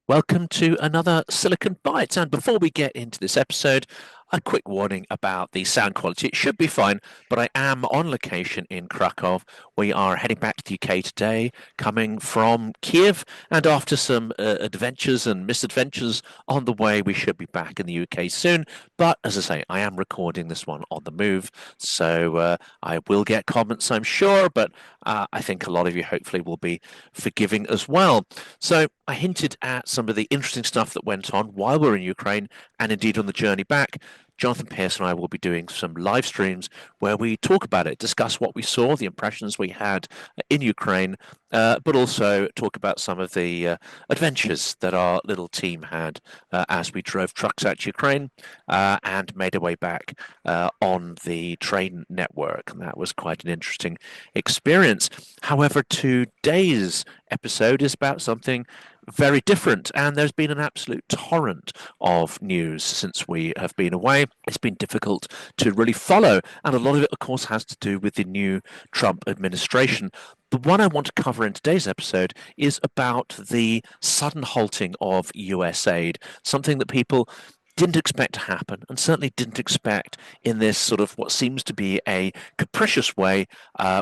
Welcome to another Silicon Bites. And before we get into this episode, a quick warning about the sound quality. It should be fine, but I am on location in Krakow. We are heading back to the UK today, coming from Kyiv, and after some adventures and misadventures on the way, we should be back in the UK soon. But as I say, I am recording this one on the move, so I will get comments, I'm sure, but I think a lot of you hopefully will be forgiving as well. So I hinted at some of the interesting stuff that went on while we we're in Ukraine and indeed on the journey back. Jonathan Pearce and I will be doing some live streams where we talk about it, discuss what we saw, the impressions we had in Ukraine, but also talk about some of the adventures that our little team had as we drove trucks out to Ukraine and made our way back on the train network. And that was quite an interesting experience. However, today's episode is about something very different, and there's been an absolute torrent of news since we have been away. It's been difficult to really follow, and a lot of it, of course, has to do with the new Trump administration. The one I want to cover in today's episode is about the sudden halting of US aid, something that people didn't expect to happen, and certainly didn't expect in this sort of what seems to be a capricious way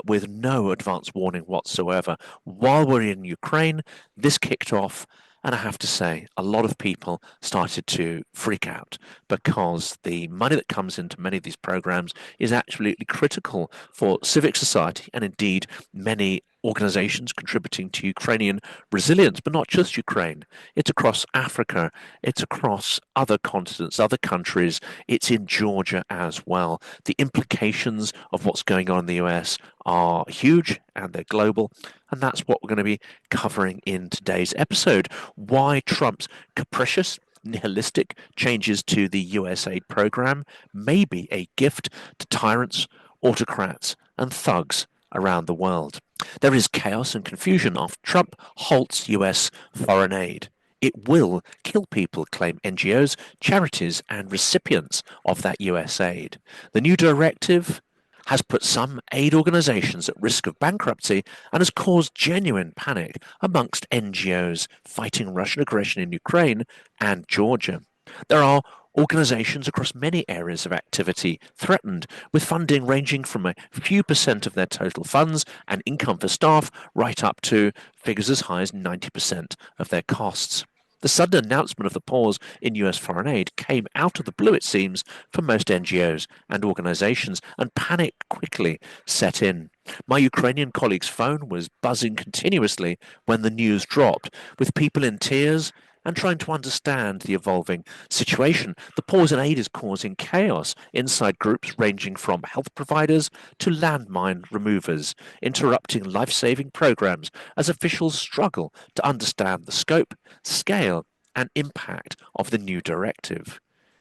with no advance warning whatsoever. While we're in Ukraine, this kicked off. And I have to say, a lot of people started to freak out because the money that comes into many of these programs is absolutely critical for civic society and indeed many organizations contributing to Ukrainian resilience, but not just Ukraine. It's across Africa, it's across other continents, other countries, it's in Georgia as well. The implications of what's going on in the US are huge and they're global, and that's what we're going to be covering in today's episode. Why Trump's capricious, nihilistic changes to the US aid program may be a gift to tyrants, autocrats, and thugs around the world. There is chaos and confusion after Trump halts US foreign aid. It will kill people, claim NGOs, charities, and recipients of that US aid. The new directive has put some aid organizations at risk of bankruptcy and has caused genuine panic amongst NGOs fighting Russian aggression in Ukraine and Georgia. There are organizations across many areas of activity threatened, with funding ranging from a few percent of their total funds and income for staff right up to figures as high as 90% of their costs. The sudden announcement of the pause in US foreign aid came out of the blue, it seems, for most NGOs and organizations, and panic quickly set in. My Ukrainian colleague's phone was buzzing continuously when the news dropped, with people in tears and trying to understand the evolving situation. The pause in aid is causing chaos inside groups ranging from health providers to landmine removers, interrupting life-saving programs as officials struggle to understand the scope, scale, and impact of the new directive.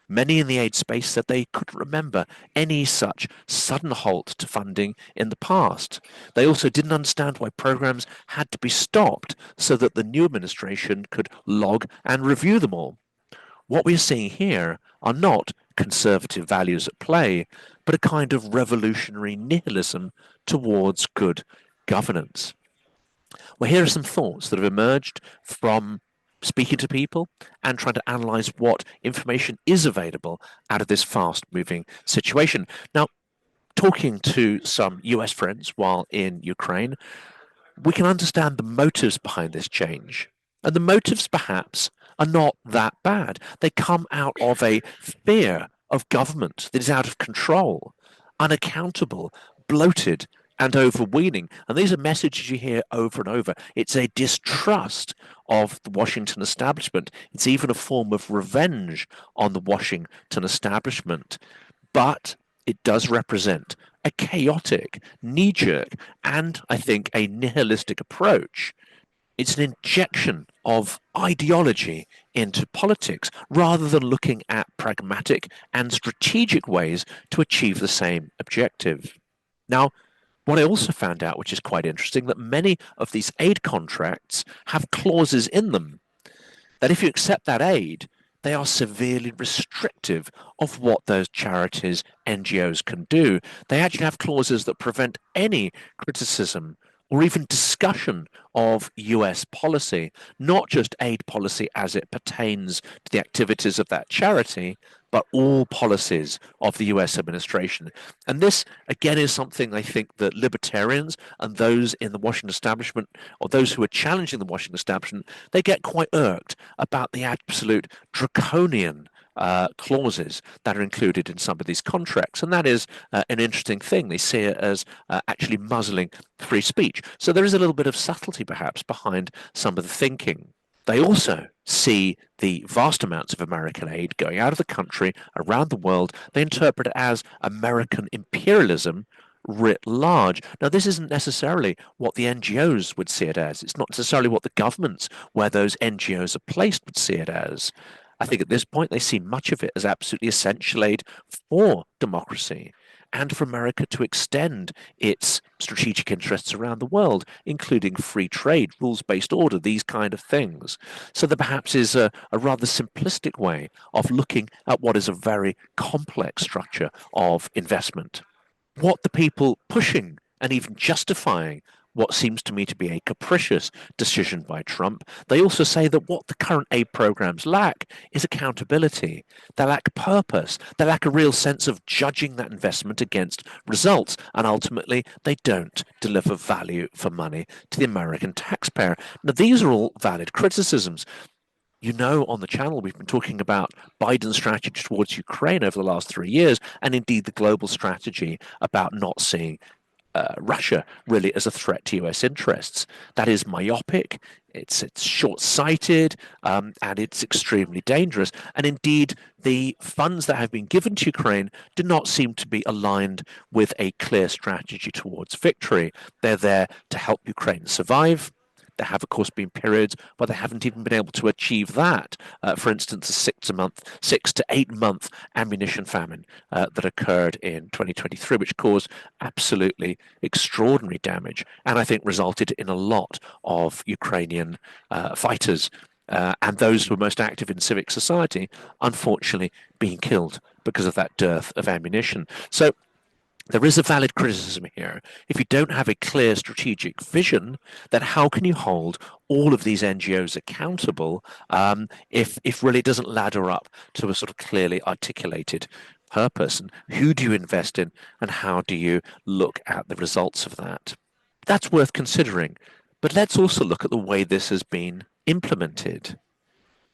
Many in the aid space said they couldn't remember any such sudden halt to funding in the past. They also didn't understand why programs had to be stopped so that the new administration could log and review them all. What we're seeing here are not conservative values at play, but a kind of revolutionary nihilism towards good governance. Well, here are some thoughts that have emerged from speaking to people and trying to analyze what information is available out of this fast moving situation. Now, talking to some US friends while in Ukraine, we can understand the motives behind this change. And the motives perhaps are not that bad. They come out of a fear of government that is out of control, unaccountable, bloated, and overweening. And these are messages you hear over and over. It's a distrust of the Washington establishment. It's even a form of revenge on the Washington establishment. But it does represent a chaotic, knee-jerk, and I think a nihilistic approach. It's an injection of ideology into politics rather than looking at pragmatic and strategic ways to achieve the same objective. Now, what I also found out, which is quite interesting, that many of these aid contracts have clauses in them that if you accept that aid, they are severely restrictive of what those charities, NGOs can do. They actually have clauses that prevent any criticism or even discussion of US policy, not just aid policy as it pertains to the activities of that charity, but all policies of the US administration. And this, again, is something I think that libertarians and those in the Washington establishment, or those who are challenging the Washington establishment, they get quite irked about the absolute draconian clauses that are included in some of these contracts. And that is an interesting thing. They see it as actually muzzling free speech. So there is a little bit of subtlety, perhaps, behind some of the thinking. They also see the vast amounts of American aid going out of the country, around the world. They interpret it as American imperialism writ large. Now, this isn't necessarily what the NGOs would see it as. It's not necessarily what the governments where those NGOs are placed would see it as. I think at this point they see much of it as absolutely essential aid for democracy and for America to extend its strategic interests around the world, including free trade, rules-based order, these kind of things. So there perhaps is a rather simplistic way of looking at what is a very complex structure of investment. What the people pushing and even justifying what seems to me to be a capricious decision by Trump, they also say that what the current aid programs lack is accountability. They lack purpose. They lack a real sense of judging that investment against results. And ultimately, they don't deliver value for money to the American taxpayer. Now, these are all valid criticisms. You know, on the channel, we've been talking about Biden's strategy towards Ukraine over the last 3 years, and indeed the global strategy about not seeing Russia really as a threat to US interests. That is myopic, it's short-sighted, and it's extremely dangerous. And indeed, the funds that have been given to Ukraine do not seem to be aligned with a clear strategy towards victory. They're there to help Ukraine survive. There have, of course, been periods where they haven't even been able to achieve that. For instance, a 6 to 8 month ammunition famine that occurred in 2023, which caused absolutely extraordinary damage, and I think resulted in a lot of Ukrainian fighters and those who were most active in civic society, unfortunately, being killed because of that dearth of ammunition. So there is a valid criticism here. If you don't have a clear strategic vision, then how can you hold all of these NGOs accountable if really it doesn't ladder up to a sort of clearly articulated purpose? And who do you invest in, and how do you look at the results of that? That's worth considering. But let's also look at the way this has been implemented.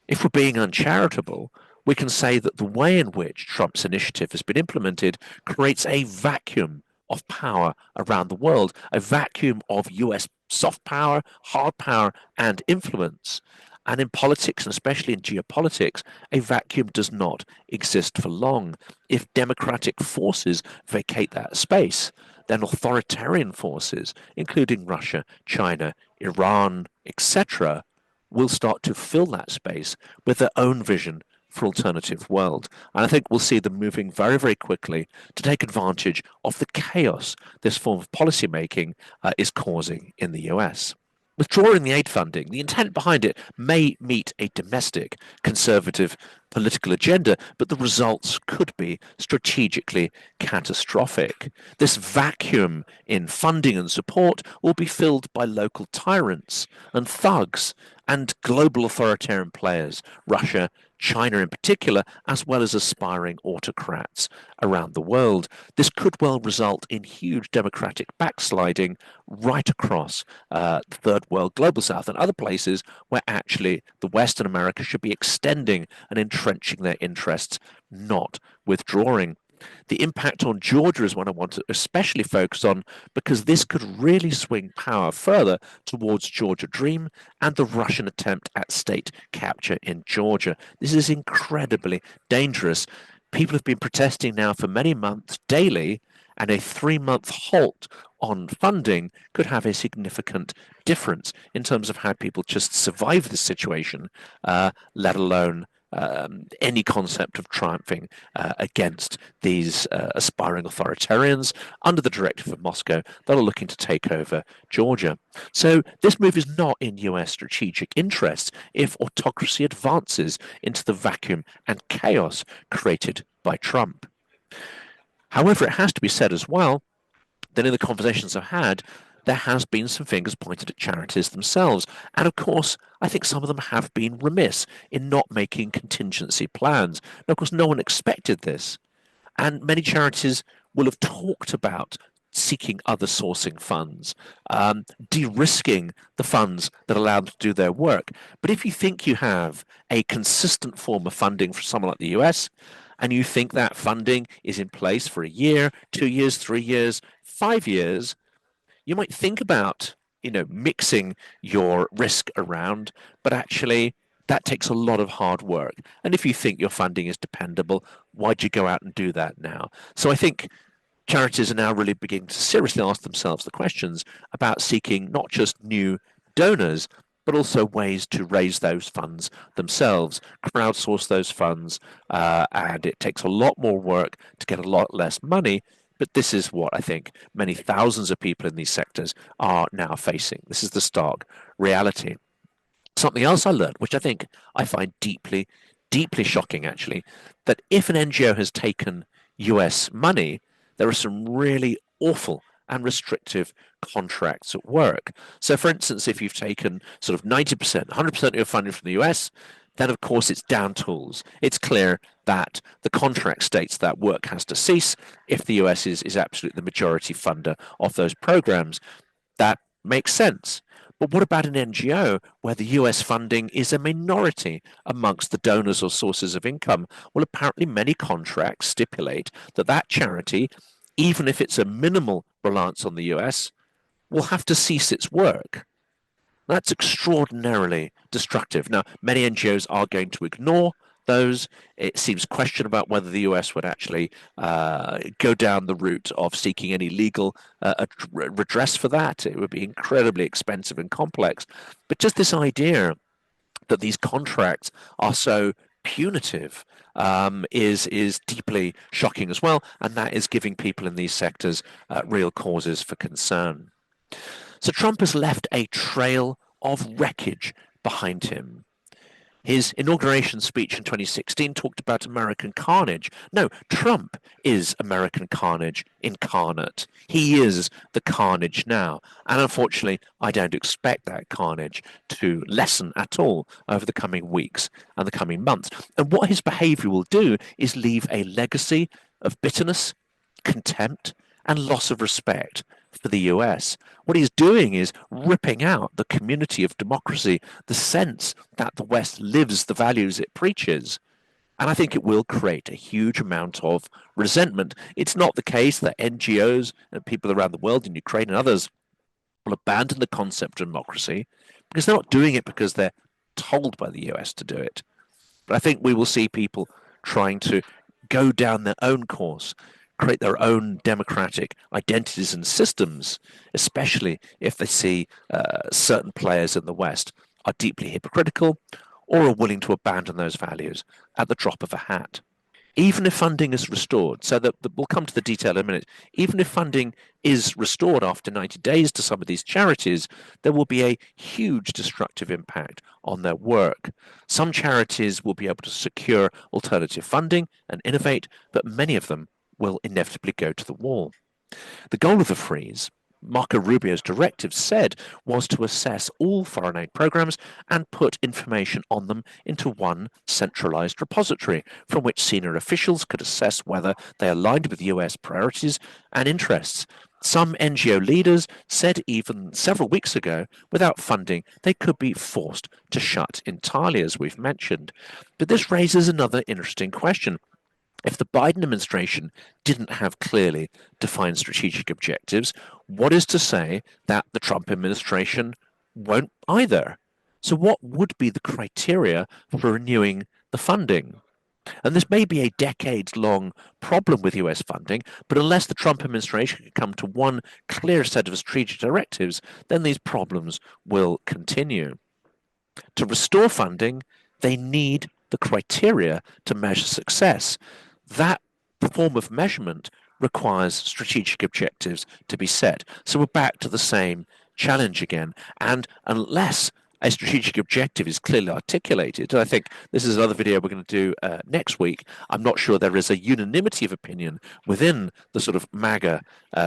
If we're being uncharitable, we can say that the way in which Trump's initiative has been implemented creates a vacuum of power around the world, a vacuum of US soft power, hard power, and influence. And in politics, and especially in geopolitics, a vacuum does not exist for long. If democratic forces vacate that space, then authoritarian forces, including Russia, China, Iran, etc., will start to fill that space with their own vision for alternative world. And I think we'll see them moving very, very quickly to take advantage of the chaos this form of policymaking is causing in the US. Withdrawing the aid funding, the intent behind it may meet a domestic conservative political agenda, but the results could be strategically catastrophic. This vacuum in funding and support will be filled by local tyrants and thugs and global authoritarian players, Russia, China in particular, as well as aspiring autocrats around the world. This could well result in huge democratic backsliding right across the third world, global south, and other places where actually the West and America should be extending and entrenching their interests, not withdrawing. The impact on Georgia is one I want to especially focus on because this could really swing power further towards Georgia Dream and the Russian attempt at state capture in Georgia. This is incredibly dangerous. People have been protesting now for many months daily, and a 3 month halt on funding could have a significant difference in terms of how people just survive this situation, let alone any concept of triumphing against these aspiring authoritarians under the directive of Moscow that are looking to take over Georgia. So this move is not in US strategic interests if autocracy advances into the vacuum and chaos created by Trump. However, it has to be said as well that in the conversations I've had, there has been some fingers pointed at charities themselves. And of course, I think some of them have been remiss in not making contingency plans. Now, of course, no one expected this. And many charities will have talked about seeking other sourcing funds, de-risking the funds that allow them to do their work. But if you think you have a consistent form of funding for someone like the US, and you think that funding is in place for a year, 2 years, 3 years, 5 years, you might think about, mixing your risk around, but actually that takes a lot of hard work. And if you think your funding is dependable, why'd you go out and do that now? So I think charities are now really beginning to seriously ask themselves the questions about seeking not just new donors, but also ways to raise those funds themselves, crowdsource those funds, and it takes a lot more work to get a lot less money. But this is what I think many thousands of people in these sectors are now facing. This is the stark reality. Something else I learned, which I find deeply, deeply shocking actually, that if an NGO has taken US money, there are some really awful and restrictive contracts at work. So, for instance, if you've taken sort of 90%, 100% of your funding from the US, then of course it's down tools. It's clear that the contract states that work has to cease if the US is absolutely the majority funder of those programs. That makes sense. But what about an NGO where the US funding is a minority amongst the donors or sources of income? Well, apparently many contracts stipulate that that charity, even if it's a minimal reliance on the US, will have to cease its work. That's extraordinarily destructive. Now, many NGOs are going to ignore those. It seems questionable about whether the US would actually go down the route of seeking any legal redress for that. It would be incredibly expensive and complex. But just this idea that these contracts are so punitive is deeply shocking as well, and that is giving people in these sectors real causes for concern. So Trump has left a trail of wreckage behind him. His inauguration speech in 2016 talked about American carnage. No, Trump is American carnage incarnate. He is the carnage now. And unfortunately, I don't expect that carnage to lessen at all over the coming weeks and the coming months. And what his behavior will do is leave a legacy of bitterness, contempt, and loss of respect for the US. What he's doing is ripping out the community of democracy, the sense that the West lives the values it preaches. And I think it will create a huge amount of resentment. It's not the case that NGOs and people around the world in Ukraine and others will abandon the concept of democracy because they're not doing it because they're told by the US to do it. But I think we will see people trying to go down their own course, create their own democratic identities and systems, especially if they see certain players in the West are deeply hypocritical or are willing to abandon those values at the drop of a hat. Even if funding is restored, so that we'll come to the detail in a minute, even if funding is restored after 90 days to some of these charities, there will be a huge destructive impact on their work. Some charities will be able to secure alternative funding and innovate, but many of them will inevitably go to the wall. The goal of the freeze, Marco Rubio's directive said, was to assess all foreign aid programs and put information on them into one centralized repository from which senior officials could assess whether they aligned with US priorities and interests. Some NGO leaders said even several weeks ago, without funding, they could be forced to shut entirely, as we've mentioned. But this raises another interesting question. If the Biden administration didn't have clearly defined strategic objectives, what is to say that the Trump administration won't either? So, what would be the criteria for renewing the funding? And this may be a decades long problem with US funding, but unless the Trump administration can come to one clear set of strategic directives, then these problems will continue. To restore funding, they need the criteria to measure success. That form of measurement requires strategic objectives to be set. So we're back to the same challenge again. And unless a strategic objective is clearly articulated. And I think this is another video we're going to do next week. I'm not sure there is a unanimity of opinion within the sort of MAGA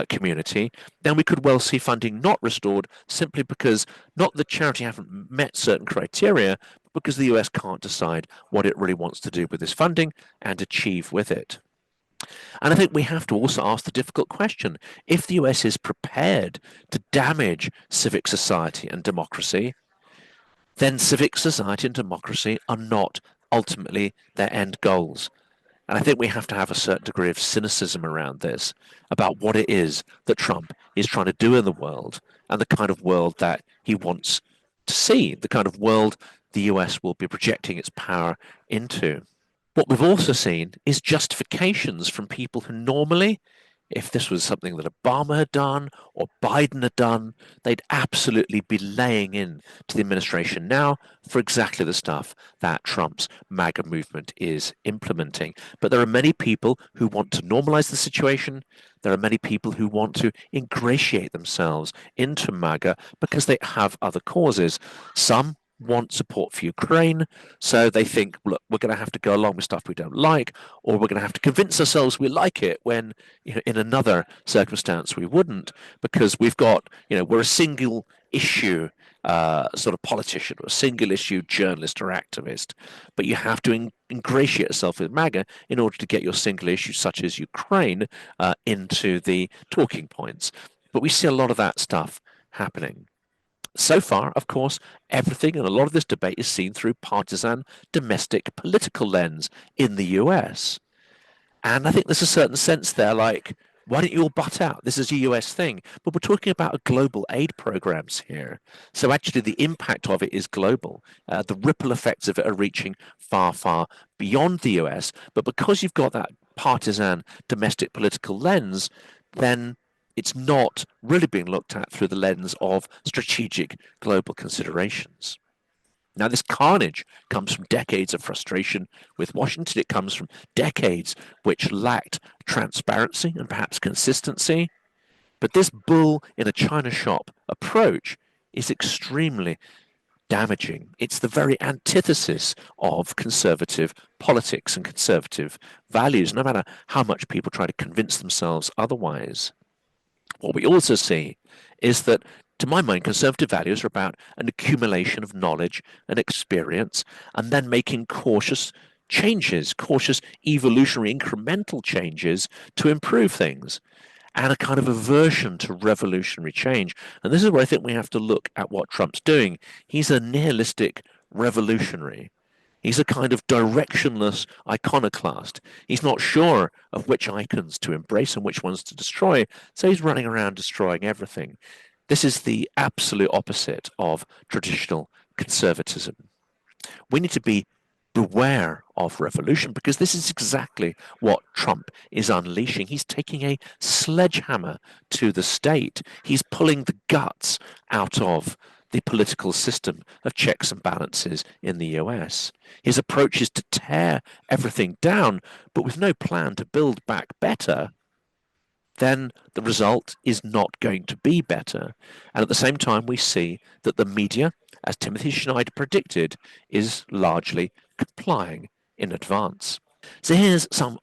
community. Then we could well see funding not restored simply because not the charity haven't met certain criteria, but because the US can't decide what it really wants to do with this funding and achieve with it. And I think we have to also ask the difficult question, if the US is prepared to damage civic society and democracy, then civic society and democracy are not ultimately their end goals. And I think we have to have a certain degree of cynicism around this, about what it is that Trump is trying to do in the world and the kind of world that he wants to see, the kind of world the US will be projecting its power into. What we've also seen is justifications from people who normally, if this was something that Obama had done or Biden had done, they'd absolutely be laying in to the administration now for exactly the stuff that Trump's MAGA movement is implementing. But there are many people who want to normalize the situation. There are many people who want to ingratiate themselves into MAGA because they have other causes. Some want support for Ukraine, so they think, look, we're going to have to go along with stuff we don't like, or we're going to have to convince ourselves we like it when, in another circumstance we wouldn't, because we've got, we're a single issue sort of politician or a single issue journalist or activist, but you have to ingratiate yourself with MAGA in order to get your single issue, such as Ukraine, into the talking points. But we see a lot of that stuff happening. So far, of course, everything and a lot of this debate is seen through partisan domestic political lens in the US. And I think there's a certain sense there, like, why don't you all butt out? This is a US thing. But we're talking about global aid programs here. So actually, the impact of it is global. The ripple effects of it are reaching far, far beyond the US. But because you've got that partisan domestic political lens, then it's not really being looked at through the lens of strategic global considerations. Now, this carnage comes from decades of frustration with Washington. It comes from decades which lacked transparency and perhaps consistency. But this bull in a china shop approach is extremely damaging. It's the very antithesis of conservative politics and conservative values, no matter how much people try to convince themselves otherwise. What we also see is that, to my mind, conservative values are about an accumulation of knowledge and experience, and then making cautious changes, cautious evolutionary incremental changes to improve things, and a kind of aversion to revolutionary change. And this is where I think we have to look at what Trump's doing. He's a nihilistic revolutionary. He's a kind of directionless iconoclast. He's not sure of which icons to embrace and which ones to destroy, so he's running around destroying everything. This is the absolute opposite of traditional conservatism. We need to be beware of revolution, because this is exactly what Trump is unleashing. He's taking a sledgehammer to the state. He's pulling the guts out of the political system of checks and balances in the US. His approach is to tear everything down, but with no plan to build back better. Then the result is not going to be better. And at the same time, we see that the media, as Timothy Schneider predicted, is largely complying in advance. So here's some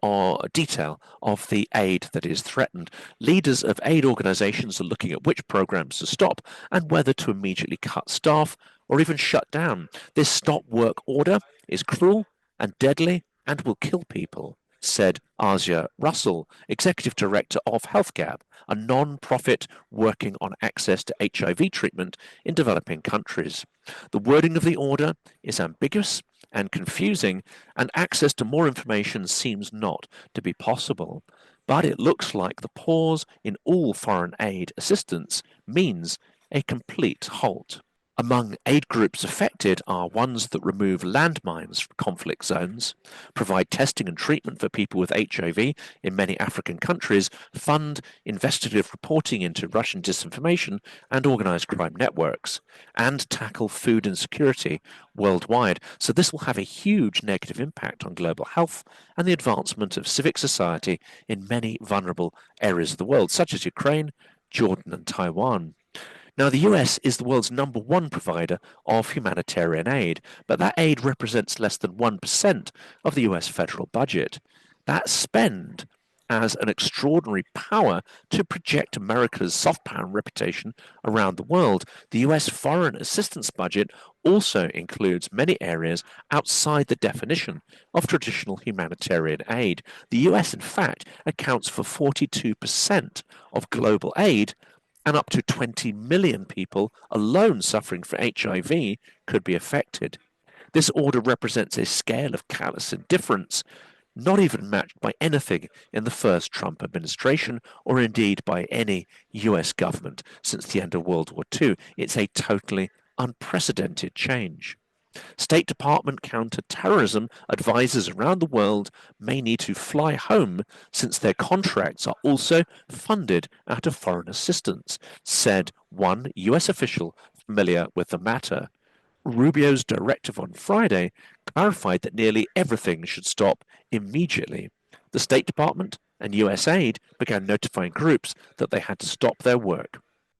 detail of the aid that is threatened. Leaders of aid organizations are looking at which programs to stop and whether to immediately cut staff or even shut down. This stop work order is cruel and deadly and will kill people, said Asia Russell, Executive Director of HealthGap, a non-profit working on access to HIV treatment in developing countries. The wording of the order is ambiguous and confusing, and access to more information seems not to be possible. But it looks like the pause in all foreign aid assistance means a complete halt. Among aid groups affected are ones that remove landmines from conflict zones, provide testing and treatment for people with HIV in many African countries, fund investigative reporting into Russian disinformation and organized crime networks, and tackle food insecurity worldwide. So this will have a huge negative impact on global health and the advancement of civic society in many vulnerable areas of the world, such as Ukraine, Jordan, and Taiwan. Now, the US is the world's #1 provider of humanitarian aid, but that aid represents less than 1% of the US federal budget. That spend has an extraordinary power to project America's soft power reputation around the world. The US foreign assistance budget also includes many areas outside the definition of traditional humanitarian aid. The US, in fact, accounts for 42% of global aid, and up to 20 million people alone suffering from HIV could be affected. This order represents a scale of callous indifference not even matched by anything in the first Trump administration or indeed by any US government since the end of World War II. It's a totally unprecedented change. State Department counter-terrorism advisors around the world may need to fly home since their contracts are also funded out of foreign assistance, said one US official familiar with the matter. Rubio's directive on Friday clarified that nearly everything should stop immediately. The State Department and USAID began notifying groups that they had to stop their work.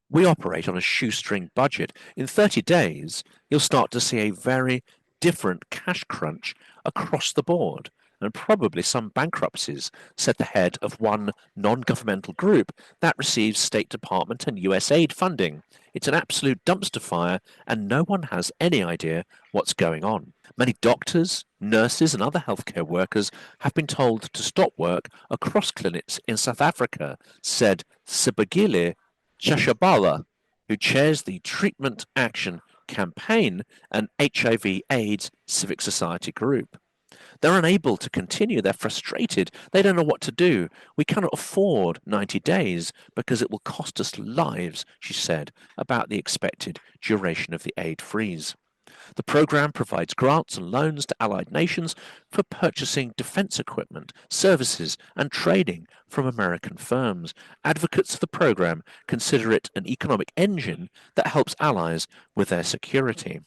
We operate on a shoestring budget. In 30 days, you'll start to see a very different cash crunch across the board, and probably some bankruptcies, said the head of one non-governmental group that receives State Department and USAID funding. It's an absolute dumpster fire, and no one has any idea what's going on. Many doctors, nurses, and other healthcare workers have been told to stop work across clinics in South Africa, said Sibagile Chashabala, who chairs the Treatment Action Campaign, an HIV/AIDS civic society group. They're unable to continue. They're frustrated. They don't know what to do. We cannot afford 90 days because it will cost us lives, she said, about the expected duration of the aid freeze. The program provides grants and loans to allied nations for purchasing defense equipment, services, and trading from American firms. Advocates of the program consider it an economic engine that helps allies with their security.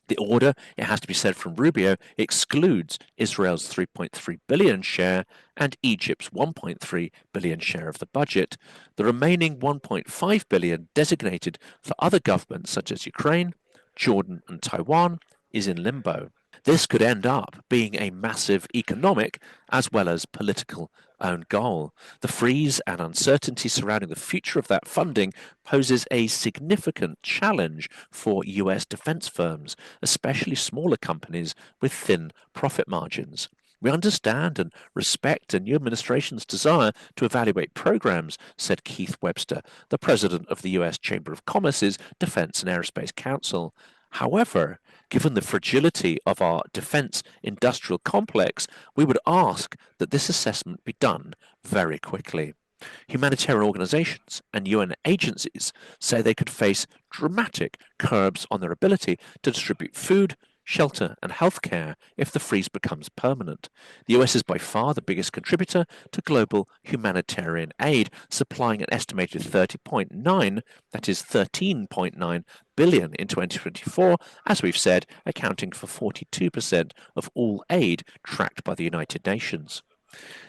The order, it has to be said from Rubio, excludes Israel's 3.3 billion share and Egypt's 1.3 billion share of the budget. The remaining 1.5 billion designated for other governments such as Ukraine, Jordan, and Taiwan is in limbo. This could end up being a massive economic as well as political own goal. The freeze and uncertainty surrounding the future of that funding poses a significant challenge for US defense firms, especially smaller companies with thin profit margins. We understand and respect the new administration's desire to evaluate programs, said Keith Webster, the president of the US Chamber of Commerce's Defense and Aerospace Council. However, given the fragility of our defense industrial complex, we would ask that this assessment be done very quickly. Humanitarian organizations and UN agencies say they could face dramatic curbs on their ability to distribute food, shelter, and healthcare if the freeze becomes permanent. The US is by far the biggest contributor to global humanitarian aid, supplying an estimated 30.9, that is 13.9 billion in 2024, as we've said, accounting for 42% of all aid tracked by the United Nations.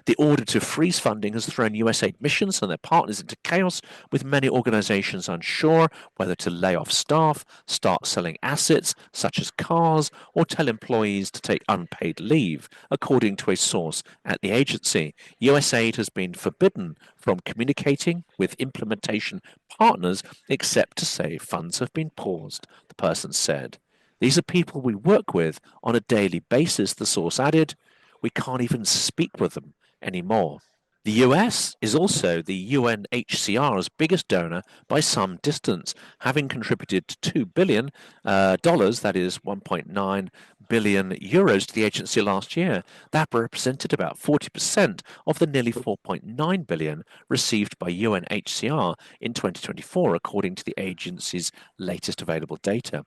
The order to freeze funding has thrown USAID missions and their partners into chaos, with many organizations unsure whether to lay off staff, start selling assets such as cars, or tell employees to take unpaid leave, according to a source at the agency. USAID has been forbidden from communicating with implementation partners except to say funds have been paused, the person said. These are people we work with on a daily basis, the source added. We can't even speak with them anymore. The US is also the UNHCR's biggest donor by some distance, having contributed $2 billion, that is 1.9 billion euros to the agency last year. That represented about 40% of the nearly 4.9 billion received by UNHCR in 2024, according to the agency's latest available data.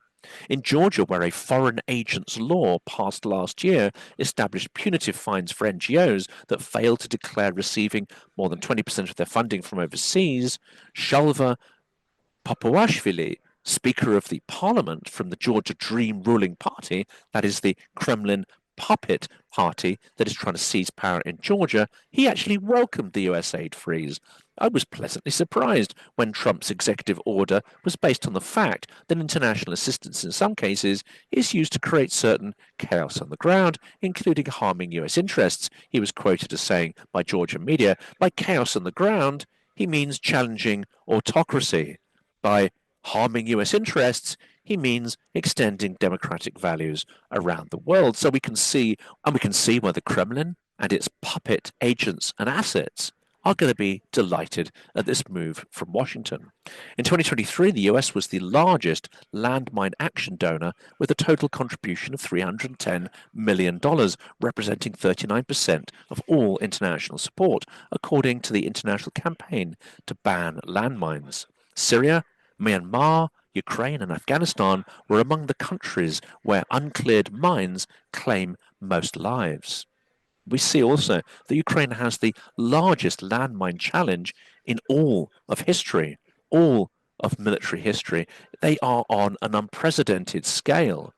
In Georgia, where a foreign agents law passed last year established punitive fines for NGOs that fail to declare receiving more than 20% of their funding from overseas, Shalva Papuashvili, Speaker of the Parliament from the Georgia Dream ruling party, that is the Kremlin puppet party that is trying to seize power in Georgia, he actually welcomed the US aid freeze. I was pleasantly surprised when Trump's executive order was based on the fact that international assistance in some cases is used to create certain chaos on the ground, including harming US interests. He was quoted as saying by Georgian media, by chaos on the ground, he means challenging autocracy. By harming US interests, he means extending democratic values around the world. So we can see why the Kremlin and its puppet agents and assets are going to be delighted at this move from Washington. In 2023, the US was the largest landmine action donor with a total contribution of $310 million, representing 39% of all international support, according to the International Campaign to Ban Landmines. Syria, Myanmar, Ukraine and Afghanistan were among the countries where uncleared mines claim most lives. We see also that Ukraine has the largest landmine challenge in all of history, all of military history. They are on an unprecedented scale.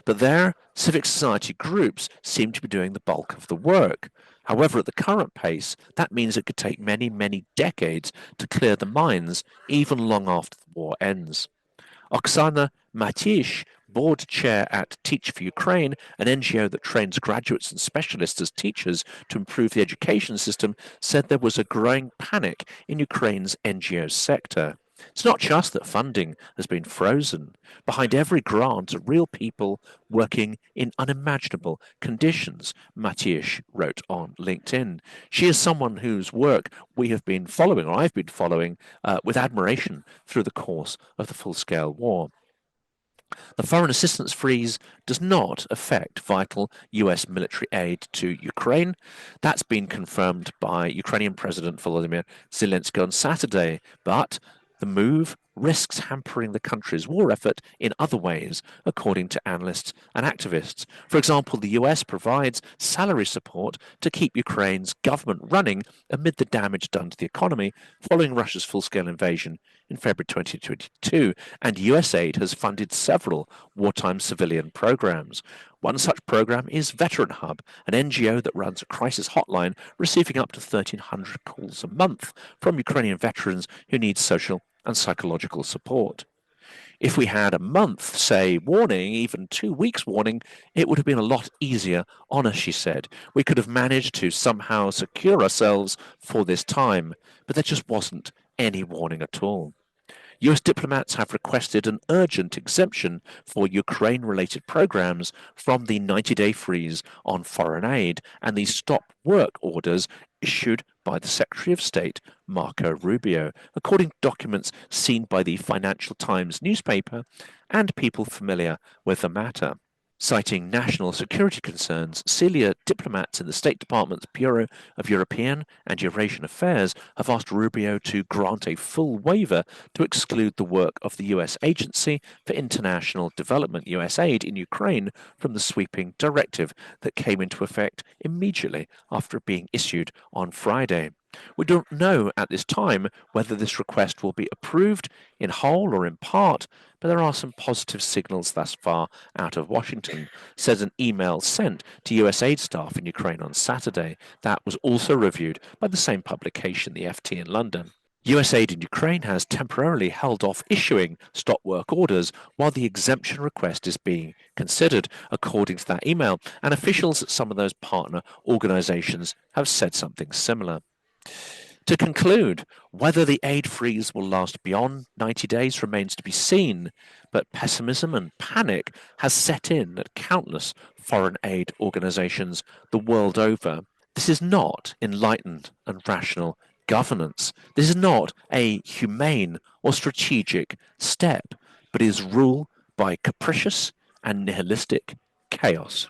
But there, civic society groups seem to be doing the bulk of the work. However, at the current pace, that means it could take many, many decades to clear the mines, even long after the war ends. Oksana Matish, board chair at Teach for Ukraine, an NGO that trains graduates and specialists as teachers to improve the education system, said there was a growing panic in Ukraine's NGO sector. It's not just that funding has been frozen. Behind every grant are real people working in unimaginable conditions, Matish wrote on LinkedIn. She is someone whose work we have been following, or I've been following, with admiration through the course of the full-scale war. The foreign assistance freeze does not affect vital US military aid to Ukraine. That's been confirmed by Ukrainian President Volodymyr Zelensky on Saturday, but the move risks hampering the country's war effort in other ways, according to analysts and activists. For example, the US provides salary support to keep Ukraine's government running amid the damage done to the economy following Russia's full-scale invasion in February 2022, and US aid has funded several wartime civilian programs. One such program is Veteran Hub, an NGO that runs a crisis hotline receiving up to 1,300 calls a month from Ukrainian veterans who need social and psychological support. If we had a month, say, warning, even 2 weeks warning, it would have been a lot easier on us, she said. We could have managed to somehow secure ourselves for this time, but there just wasn't any warning at all. US diplomats have requested an urgent exemption for Ukraine-related programs from the 90-day freeze on foreign aid and the stop work orders issued by the Secretary of State, Marco Rubio, according to documents seen by the Financial Times newspaper and people familiar with the matter. Citing national security concerns, senior diplomats in the State Department's Bureau of European and Eurasian Affairs have asked Rubio to grant a full waiver to exclude the work of the U.S. Agency for International Development, USAID, in Ukraine from the sweeping directive that came into effect immediately after being issued on Friday. We don't know at this time whether this request will be approved in whole or in part, but there are some positive signals thus far out of Washington, says an email sent to USAID staff in Ukraine on Saturday. That was also reviewed by the same publication, the FT in London. USAID in Ukraine has temporarily held off issuing stop work orders while the exemption request is being considered, according to that email, and officials at some of those partner organizations have said something similar. To conclude, whether the aid freeze will last beyond 90 days remains to be seen, but pessimism and panic has set in at countless foreign aid organizations the world over. This is not enlightened and rational governance. This is not a humane or strategic step, but is rule by capricious and nihilistic chaos.